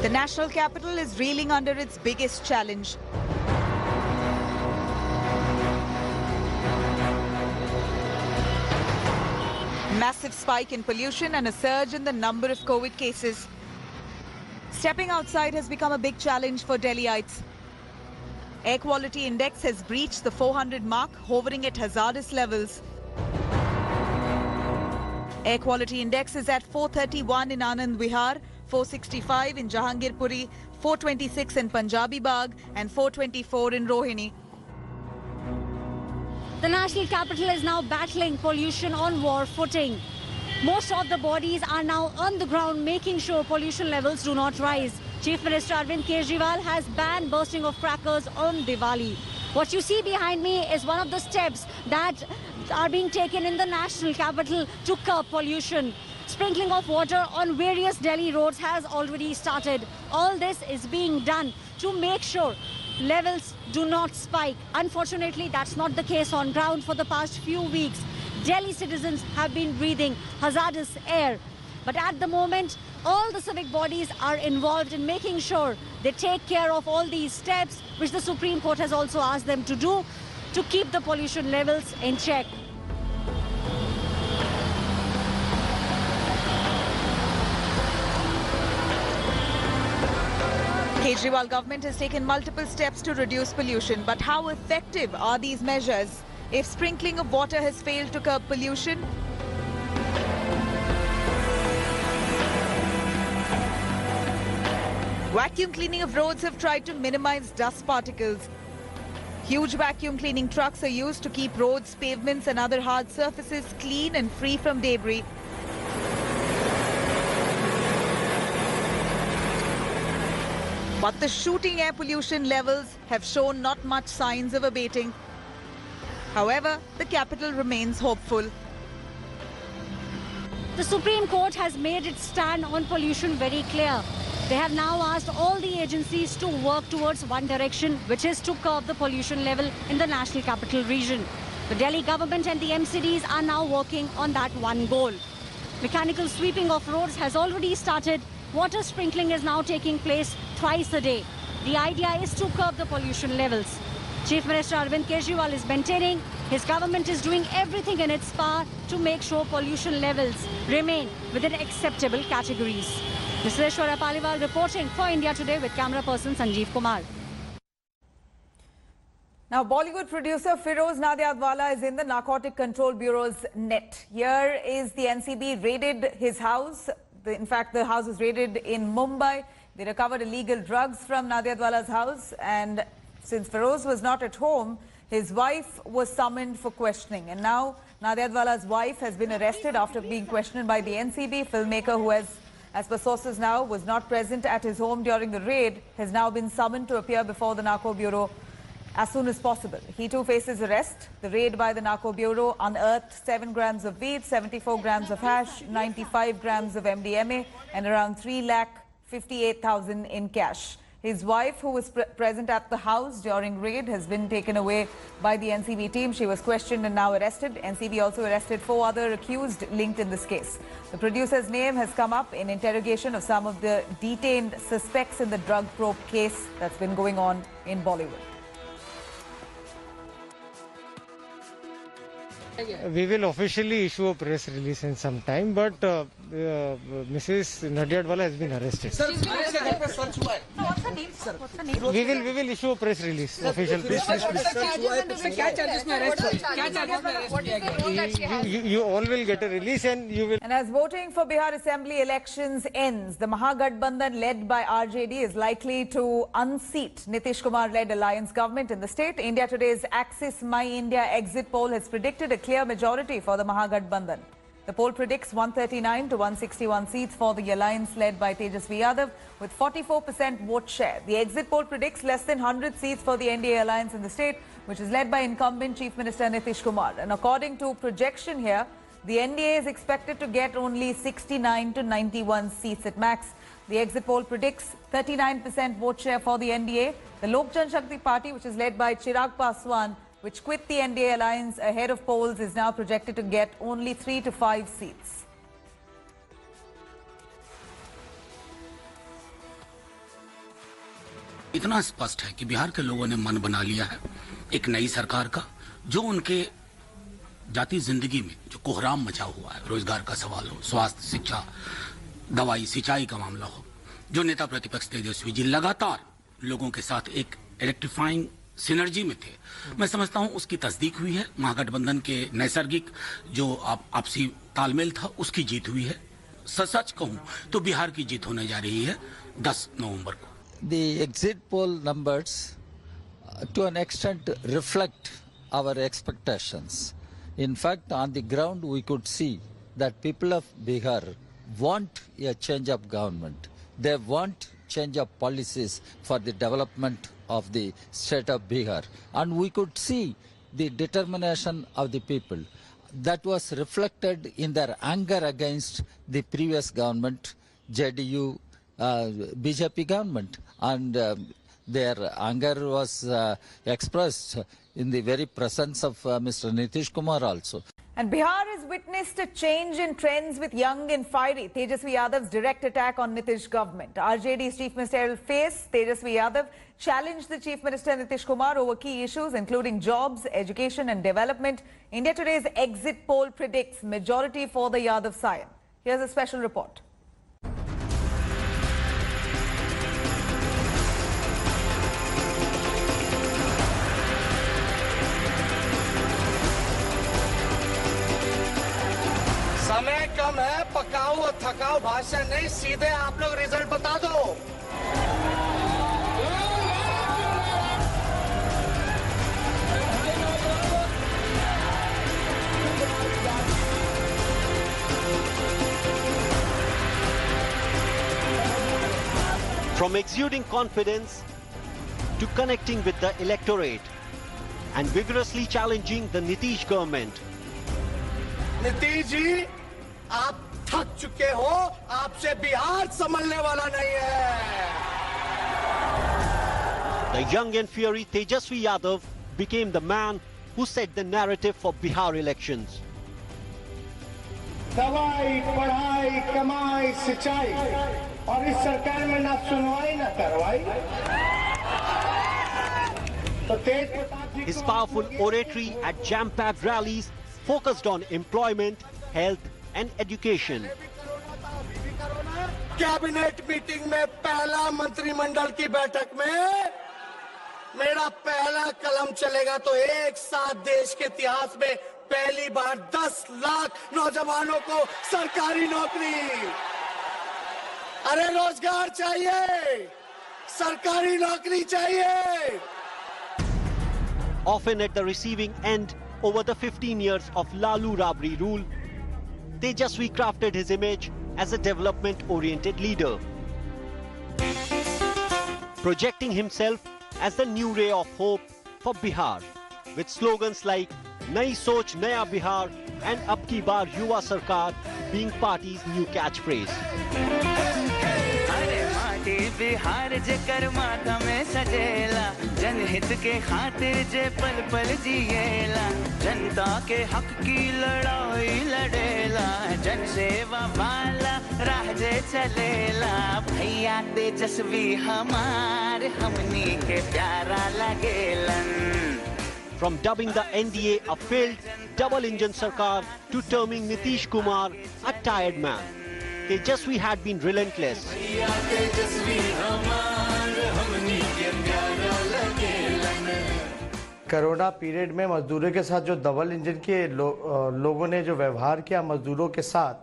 The national capital is reeling under its biggest challenge. Massive spike in pollution and a surge in the number of COVID cases. Stepping outside has become a big challenge for Delhiites. Air quality index has breached the 400 mark, hovering at hazardous levels. Air quality index is at 431 in Anand Vihar, 465 in Jahangirpuri, 426 in Punjabi Bagh and 424 in Rohini. The national capital is now battling pollution on war footing. Most of the bodies are now on the ground making sure pollution levels do not rise. Chief Minister Arvind Kejriwal has banned bursting of crackers on Diwali. What you see behind me is one of the steps that are being taken in the national capital to curb pollution. Sprinkling of water on various Delhi roads has already started. All this is being done to make sure levels do not spike. Unfortunately, that's not the case on ground. For the past few weeks, Delhi citizens have been breathing hazardous air. But at the moment, all the civic bodies are involved in making sure they take care of all these steps, which the Supreme Court has also asked them to do, to keep the pollution levels in check. Kejriwal government has taken multiple steps to reduce pollution, but how effective are these measures? If sprinkling of water has failed to curb pollution, vacuum cleaning of roads have tried to minimize dust particles. Huge vacuum cleaning trucks are used to keep roads, pavements and other hard surfaces clean and free from debris. But the shooting air pollution levels have shown not much signs of abating. However, the capital remains hopeful. The Supreme Court has made its stand on pollution very clear. They have now asked all the agencies to work towards one direction, which is to curb the pollution level in the national capital region. The Delhi government and the MCDs are now working on that one goal. Mechanical sweeping of roads has already started. Water sprinkling is now taking place twice a day. The idea is to curb the pollution levels. Chief Minister Arvind Kejriwal is maintaining his government is doing everything in its power to make sure pollution levels remain within acceptable categories. This is Aishwarya Paliwal reporting for India Today with camera person Sanjeev Kumar. Now, Bollywood producer Feroz Nadiadwala is in the Narcotic Control Bureau's net. Here is the NCB raided his house. In fact, the house was raided in Mumbai. They recovered illegal drugs from Nadiadwala's house, and since Feroz was not at home, his wife was summoned for questioning. And now Nadiadwala's wife has been arrested after being questioned by the NCB. Filmmaker who has, as per sources now, was not present at his home during the raid, has now been summoned to appear before the Narco Bureau as soon as possible. He too faces arrest. The raid by the Narco Bureau unearthed 7 grams of weed, 74 grams of hash, 95 grams of MDMA and around 3,58,000 in cash. His wife, who was present at the house during raid, has been taken away by the NCB team. She was questioned and now arrested. NCB also arrested 4 other accused linked in this case. The producer's name has come up in interrogation of some of the detained suspects in the drug probe case that's been going on in Bollywood. We will officially issue a press release in some time, but Mrs. Nadiadwala has been arrested. Sir, what's the name, sir? What's the name? We will issue a press release, official press release. You all will get a release and you will. And as voting for Bihar Assembly elections ends, the mahagathbandhan led by RJD is likely to unseat Nitish Kumar-led alliance government in the state. India Today's Axis My India exit poll has predicted a clear majority for the mahagathbandhan. The poll predicts 139 to 161 seats for the alliance led by Tejashwi-Led with 44% vote share. The exit poll predicts less than 100 seats for the NDA alliance in the state, which is led by incumbent Chief Minister Nitish Kumar. And according to projection here, the NDA is expected to get only 69 to 91 seats at max. The exit poll predicts 39% vote share for the NDA. The Lok Janshakti Party, which is led by Chirag Paswan, which quit the NDA alliance ahead of polls, is now projected to get only 3 to 5 seats. इतना स्पष्ट है कि बिहार के लोगों ने मन बना लिया है एक नई सरकार का, जो उनके जाति जिंदगी में जो कोहराम मचा हुआ है, रोजगार का सवाल हो, स्वास्थ्य, शिक्षा, दवाई, सिंचाई का मामला हो, जो नेता प्रतिपक्ष तेजस्वी जी लगातार लोगों के साथ एक इलेक्ट्रीफाइंग सिनर्जी में थे, मैं समझता हूं उसकी तस्दीक हुई है। महागठबंधन के नैसर्गिक जो आपसी तालमेल था उसकी जीत हुई है। सच कहूं तो बिहार की जीत होने जा रही है 10 नवंबर को। The exit poll numbers to an extent reflect our expectations. In fact, on the ground we could see that people of Bihar want a change of government. They want change of policies for the development of the state of Bihar. And we could see the determination of the people. That was reflected in their anger against the previous government, JDU, BJP government. And their anger was expressed in the very presence of Mr. Nitish Kumar also. And Bihar has witnessed a change in trends with young and fiery Tejashwi Yadav's direct attack on Nitish government. RJD's Chief Minister will face Tejashwi Yadav challenged the Chief Minister Nitish Kumar over key issues including jobs, education and development. India Today's exit poll predicts majority for the Yadav scion. Here's a special report. समय कम है, पकाओ और थकाओ भाषण नहीं, सीधे आप लोग result बता दो। From exuding confidence to connecting with the electorate and vigorously challenging the Nitish government. Nitish ji, आप थक चुके हो, आपसे बिहार संभलने वाला नहीं है। The young and fiery Tejashwi Yadav became the man who set the narrative for Bihar elections. दवाई, पढ़ाई, कमाई, सिंचाई और इस सरकार में ना सुनवाई ना करवाई। तो तेज प्रताप जी His powerful oratory at jam-packed rallies focused on employment, health and education. Cabinet meeting में पहला मंत्रिमंडल की बैठक में मेरा पहला कलम चलेगा तो एक साथ देश के इतिहास में पहली बार 10 लाख नौजवानों को सरकारी नौकरी। अरे रोजगार चाहिए, सरकारी नौकरी चाहिए। Often at the receiving end over the 15 years of Lalu Rabri rule, Tejashwi crafted his image as a development-oriented leader, projecting himself as the new ray of hope for Bihar, with slogans like Nai Soch Naya Bihar and Ab Ki Baar Yuva Sarkar being party's new catchphrase. Bihar जे कर माथा में सजेला, जनहित के खातिर जे पल पल जिएला, जनता के हक की लड़ाई लड़ेला, जनसेवा वाला राह जे चलेला, भैया तेजस्वी हमार हमनी के प्यारा लगेलन. From dubbing the NDA a failed double-engine sarkar to terming Nitish Kumar a tired man, Tejashwi had been relentless. Corona period में मजदूरों के साथ जो डबल इंजन के लोगों ने जो व्यवहार किया मजदूरों के साथ,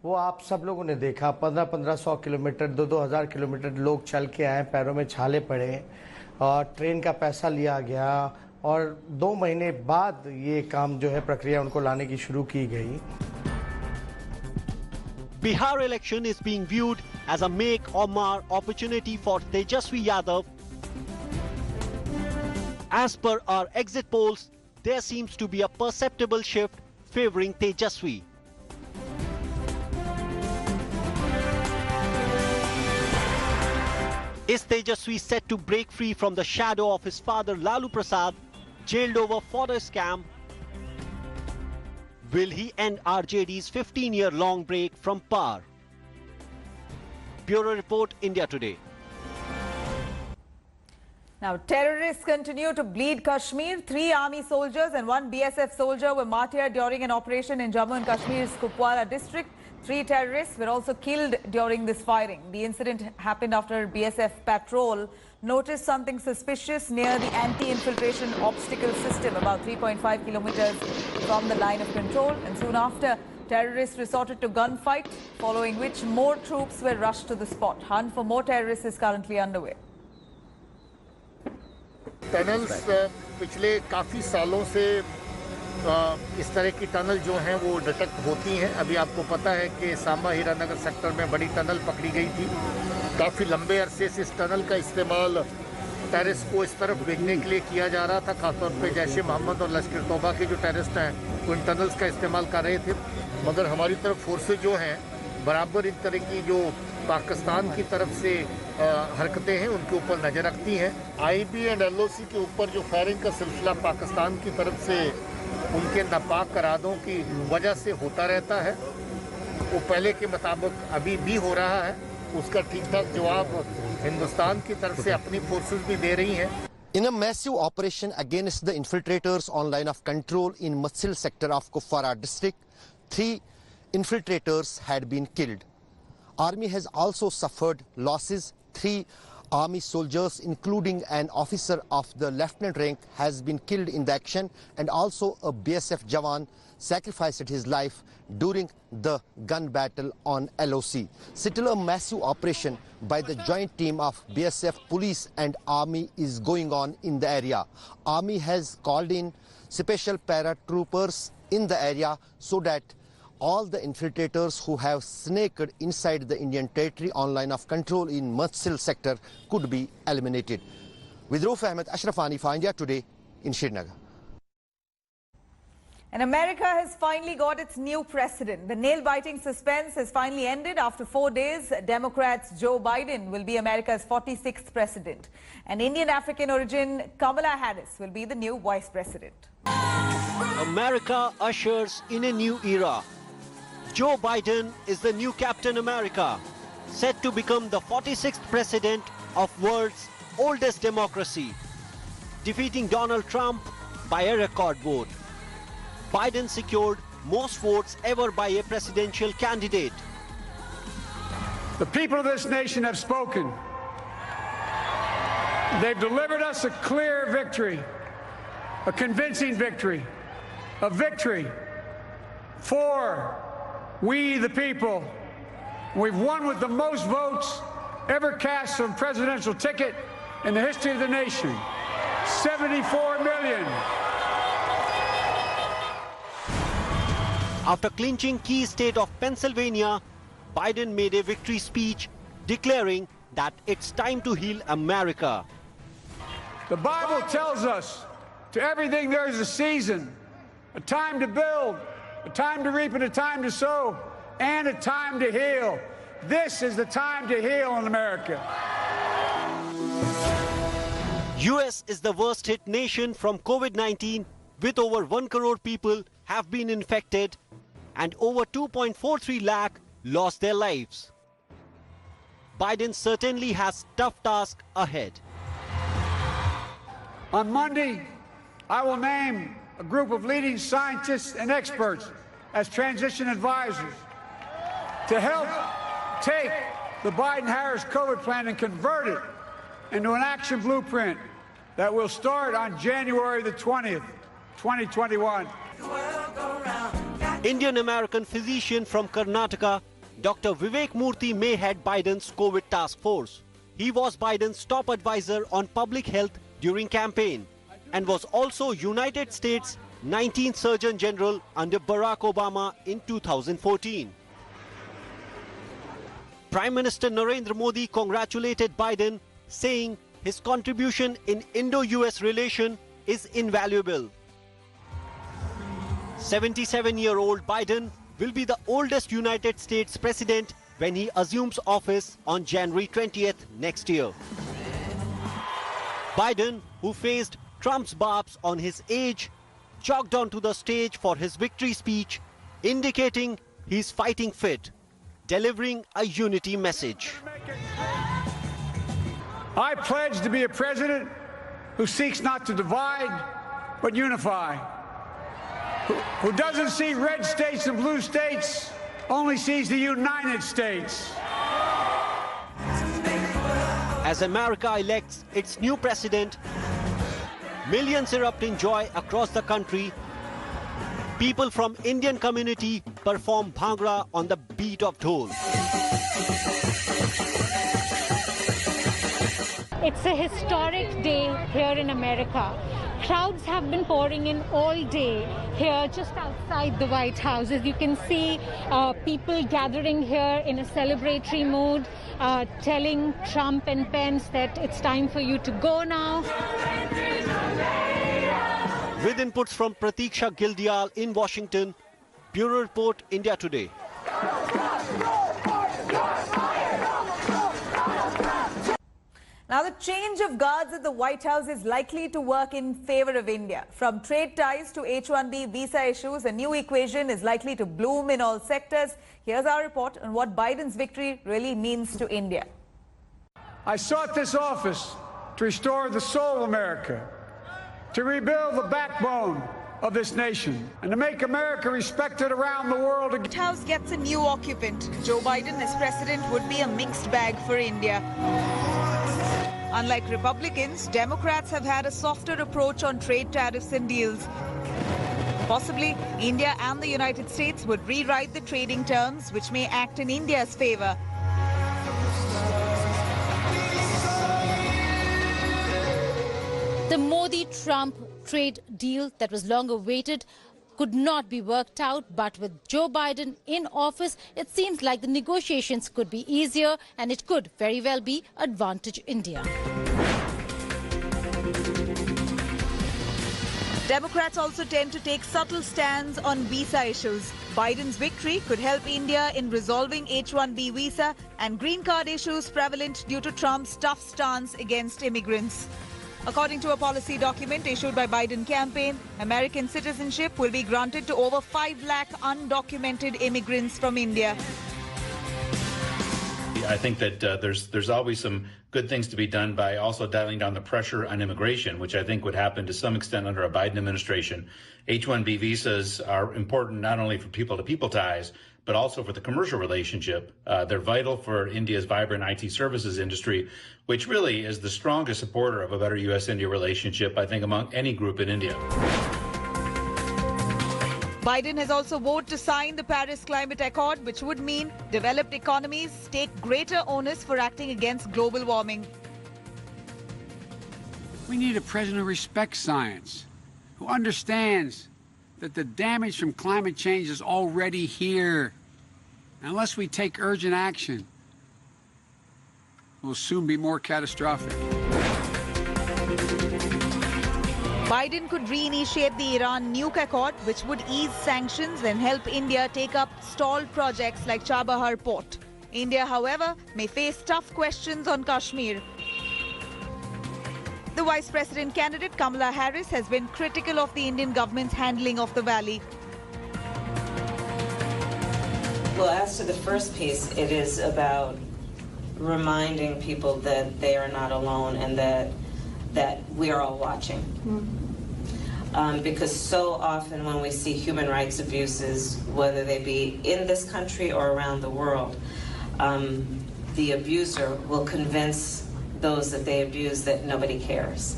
वो आप सब लोगों ने देखा। 1500 किलोमीटर 2000 किलोमीटर लोग चल के आए, पैरों में छाले पड़े और ट्रेन का पैसा लिया गया और 2 महीने बाद ये काम जो है प्रक्रिया उनको लाने की शुरू की गई। Bihar election is being viewed as a make or mar opportunity for Tejashwi Yadav. As per our exit polls, there seems to be a perceptible shift favoring Tejashwi. Is Tejashwi set to break free from the shadow of his father Lalu Prasad, jailed over for a scam? Will he end RJD's 15-year-long break from power? Bureau Report, India Today. Now, terrorists continue to bleed Kashmir. 3 army soldiers and 1 BSF soldier were martyred during an operation in Jammu and Kashmir's Kupwara district. 3 terrorists were also killed during this firing. The incident happened after BSF patrol noticed something suspicious near the anti-infiltration obstacle system about 3.5 kilometers from the line of control. And soon after, terrorists resorted to gunfight, following which more troops were rushed to the spot. Hunt for more terrorists is currently underway. Tunnels पिछले काफ़ी सालों से इस तरह की tunnel जो हैं वो डिटेक्ट होती हैं। अभी आपको पता है कि सांबा हीरानगर सेक्टर में बड़ी टनल पकड़ी गई थी। काफ़ी लंबे अरसे से इस टनल का इस्तेमाल टेररिस्ट को इस तरफ भेजने के लिए किया जा रहा था। खासतौर पे जैश ए मोहम्मद और लश्कर तौबा के जो टेररिस्ट हैं वो इन टनल्स का इस्तेमाल कर रहे थे, मगर हमारी तरफ फोर्सेज जो हैं बराबर इन तरह की जो पाकिस्तान की तरफ से हरकतें हैं उनके ऊपर नज़र रखती हैं। आईबी एंड एलओसी के ऊपर जो फायरिंग का सिलसिला पाकिस्तान की तरफ से उनके नापाक इरादों की वजह से होता रहता है, वो पहले के मुताबिक अभी भी हो रहा है। उसका ठीक ठाक जवाब हिंदुस्तान की तरफ से अपनी फोर्सेस भी दे रही हैं। In a massive operation against the infiltrators on line of control in Matsil sector of Kupwara district, 3 infiltrators had been killed. Army has also suffered losses. 3 army soldiers, including an officer of the lieutenant rank, has been killed in the action, and also a BSF Jawan sacrificed his life during the gun battle on LOC. Still, a massive operation by the joint team of BSF, police and army is going on in the area. Army has called in special paratroopers in the area so that all the infiltrators who have snaked inside the Indian territory on line of control in Matsil sector could be eliminated. With Rauf Ahmed, Ashrafani for India Today in Srinagar. And America has finally got its new president. The nail-biting suspense has finally ended. After 4 days, Democrats' Joe Biden will be America's 46th president. And Indian African origin Kamala Harris will be the new vice president. America ushers in a new era. Joe Biden is the new Captain America, set to become the 46th president of world's oldest democracy, defeating Donald Trump by a record vote. Biden secured most votes ever by a presidential candidate. The people of this nation have spoken. They've delivered us a clear victory, a convincing victory, a victory for we the people. We've won with the most votes ever cast on a presidential ticket in the history of the nation. 74 million. After clinching key state of Pennsylvania, Biden made a victory speech declaring that it's time to heal America. The Bible tells us to everything there is a season, a time to build, a time to reap and a time to sow, and a time to heal. This is the time to heal in America. US is the worst hit nation from COVID-19, with over 1 crore people have been infected and over 2.43 lakh lost their lives. Biden certainly has tough task ahead. On Monday, I will name a group of leading scientists and experts as transition advisors to help take the Biden-Harris COVID plan and convert it into an action blueprint that will start on January the 20th, 2021. Indian-American physician from Karnataka, Dr. Vivek Murthy may head Biden's COVID task force. He was Biden's top advisor on public health during campaign and was also United States 19th Surgeon General under Barack Obama in 2014. Prime Minister Narendra Modi congratulated Biden, saying his contribution in Indo-US relation is invaluable. 77-year-old Biden will be the oldest United States president when he assumes office on January 20th next year. Biden, who faced Trump's barbs on his age, jogged onto the stage for his victory speech, indicating he's fighting fit, delivering a unity message. I pledge to be a president who seeks not to divide but unify, who doesn't see red states and blue states, only sees the United States. As America elects its new president, millions erupt in joy across the country. People from Indian community perform bhangra on the beat of dhol. It's a historic day here in America. Crowds have been pouring in all day here just outside the White House. As you can see, people gathering here in a celebratory mood, telling Trump and Pence that it's time for you to go now. With inputs from Pratiksha Gildial in Washington, Bureau Report, India Today. Now, the change of guards at the White House is likely to work in favor of India. From trade ties to H-1B visa issues, a new equation is likely to bloom in all sectors. Here's our report on what Biden's victory really means to India. I sought this office to restore the soul of America, to rebuild the backbone of this nation, and to make America respected around the world. The White House gets a new occupant. Joe Biden as president would be a mixed bag for India. Unlike Republicans, Democrats have had a softer approach on trade tariffs and deals. Possibly, India and the United States would rewrite the trading terms, which may act in India's favor. The Modi-Trump trade deal that was long awaited could not be worked out, but with Joe Biden in office, it seems like the negotiations could be easier and it could very well be advantage India. Democrats also tend to take subtle stands on visa issues. Biden's victory could help India in resolving H-1B visa and green card issues prevalent due to Trump's tough stance against immigrants. According to a policy document issued by Biden campaign, American citizenship will be granted to over 5 lakh undocumented immigrants from India. I think that there's always some good things to be done by also dialing down the pressure on immigration, which I think would happen to some extent under a Biden administration. H-1B visas are important not only for people-to-people ties, but also for the commercial relationship. They're vital for India's vibrant IT services industry, which really is the strongest supporter of a better U.S.-India relationship, I think, among any group in India. Biden has also vowed to sign the Paris Climate Accord, which would mean developed economies take greater onus for acting against global warming. We need a president who respects science, who understands that the damage from climate change is already here. Unless we take urgent action, it will soon be more catastrophic. Biden could reinitiate the Iran nuke accord, which would ease sanctions and help India take up stalled projects like Chabahar port. India, however, may face tough questions on Kashmir. The Vice President candidate Kamala Harris has been critical of the Indian government's handling of the valley. Well, as to the first piece, it is about reminding people that they are not alone and that we are all watching. Because so often when we see human rights abuses, whether they be in this country or around the world, the abuser will convince those that they abuse that nobody cares.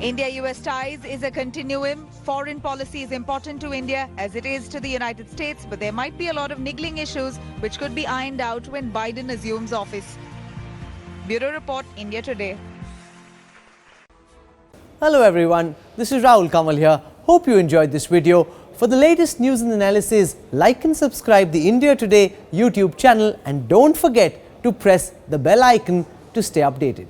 India-US ties is a continuum. Foreign policy is important to India as it is to the United States, but there might be a lot of niggling issues which could be ironed out when Biden assumes office. Bureau Report, India Today. Hello everyone, this is Rahul Kamal here. Hope you enjoyed this video. For the latest news and analysis, like and subscribe the India Today YouTube channel and don't forget to press the bell icon to stay updated.